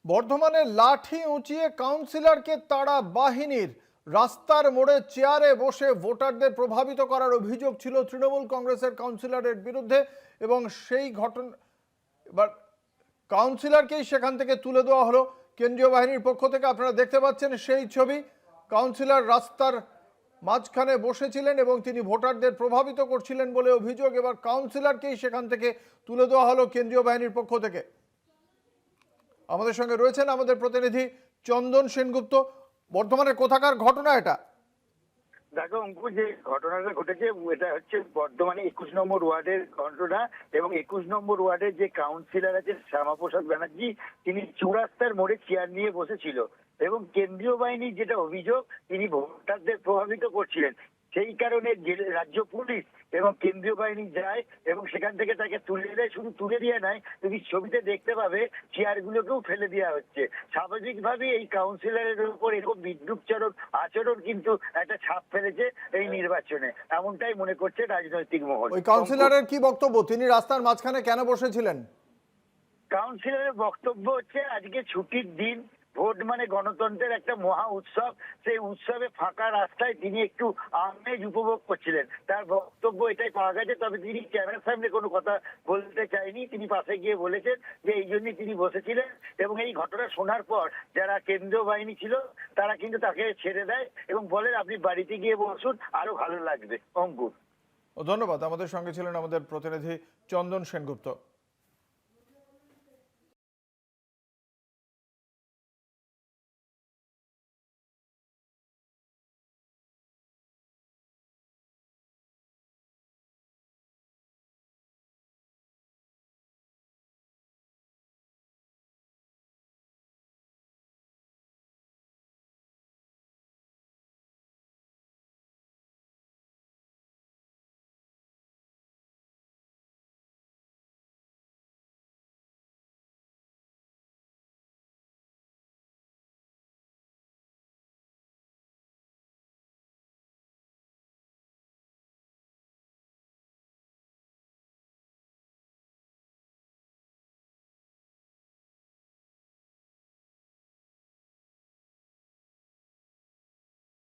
বর্ধমানে লাঠি উঁচিয়ে কাউন্সিলরকে তাড়া বাহিনীর। রাস্তার মোড়ে চেয়ারে বসে ভোটারদের প্রভাবিত করার অভিযোগ ছিল তৃণমূল কংগ্রেসের কাউন্সিলরের বিরুদ্ধে এবং সেই ঘটনা এবার কাউন্সিলরকেই সেখান থেকে তুলে দেওয়া হলো কেন্দ্রীয় বাহিনীর পক্ষ থেকে। আপনারা দেখতে পাচ্ছেন সেই ছবি। কাউন্সিলর রাস্তার মাঝখানে বসেছিলেন এবং তিনি ভোটারদের প্রভাবিত করছিলেন বলে অভিযোগ। এবার কাউন্সিলরকেই সেখান থেকে তুলে দেওয়া হলো কেন্দ্রীয় বাহিনীর পক্ষ থেকে। আমাদের সঙ্গে রয়েছেন আমাদের প্রতিনিধি চন্দন সেনগুপ্ত। বর্ধমানের কোথাকার ঘটনা এটা? দেখো অঙ্কু, যে ঘটনাটা ঘটেছে এটা হচ্ছে বর্ধমানে 21 নম্বর ওয়ার্ডের ঘটনা। এবং 21 নম্বর ওয়ার্ডের যে কাউন্সিলর আছে শ্যামাপ্রসাদ ব্যানার্জি, তিনি চৌরাস্তার মোড়ে চেয়ার নিয়ে বসেছিল এবং কেন্দ্রীয় বাহিনীর যেটা অভিযোগ, তিনি ভোটারদের প্রভাবিত করছিলেন। সেই কারণে রাজ্য পুলিশ এবং কেন্দ্রীয় বাহিনী যায় এবং সেখান থেকে তাকে তুলে দেয়। শুধু তুলে দিয়ে নয়, তুমি ছবিতে দেখতে পাবে চেয়ারগুলোকেও ফেলে দেওয়া হচ্ছে। স্বাভাবিকভাবে এই কাউন্সিলরের উপর এরকম বিদ্রুপজনক আচরণ কিন্তু একটা ছাপ ফেলেছে এই নির্বাচনে, এমনটাই মনে করছে রাজনৈতিক মহল। ওই কাউন্সিলরের কি বক্তব্য? তিনি রাস্তার মাঝখানে কেন বসেছিলেন? কাউন্সিলরের বক্তব্য হচ্ছে আজকে ছুটির দিন, ভোট মানে গণতন্ত্রের একটা মহা উৎসব। সেই উৎসবে ফাঁকা রাস্তায় তিনি একটু আমেজ উপভোগ করছিলেন, তার বক্তব্য এটাই পাওয়া গেছে। তবে তিনি ক্যামেরার সামনে কোনো কথা বলতে চাইনি, তিনি পাশে গিয়ে বলেছেন যে এই জন্যই তিনি বসেছিলেন। এবং এই ঘটনা শোনার পর যারা কেন্দ্রীয় বাহিনী ছিল তারা কিন্তু তাকে ছেড়ে দেয় এবং বলেন আপনি বাড়িতে গিয়ে বসুন, আরো ভালো লাগবে। অঙ্কুর, ধন্যবাদ। আমাদের সঙ্গে ছিলেন আমাদের প্রতিনিধি চন্দন সেনগুপ্ত।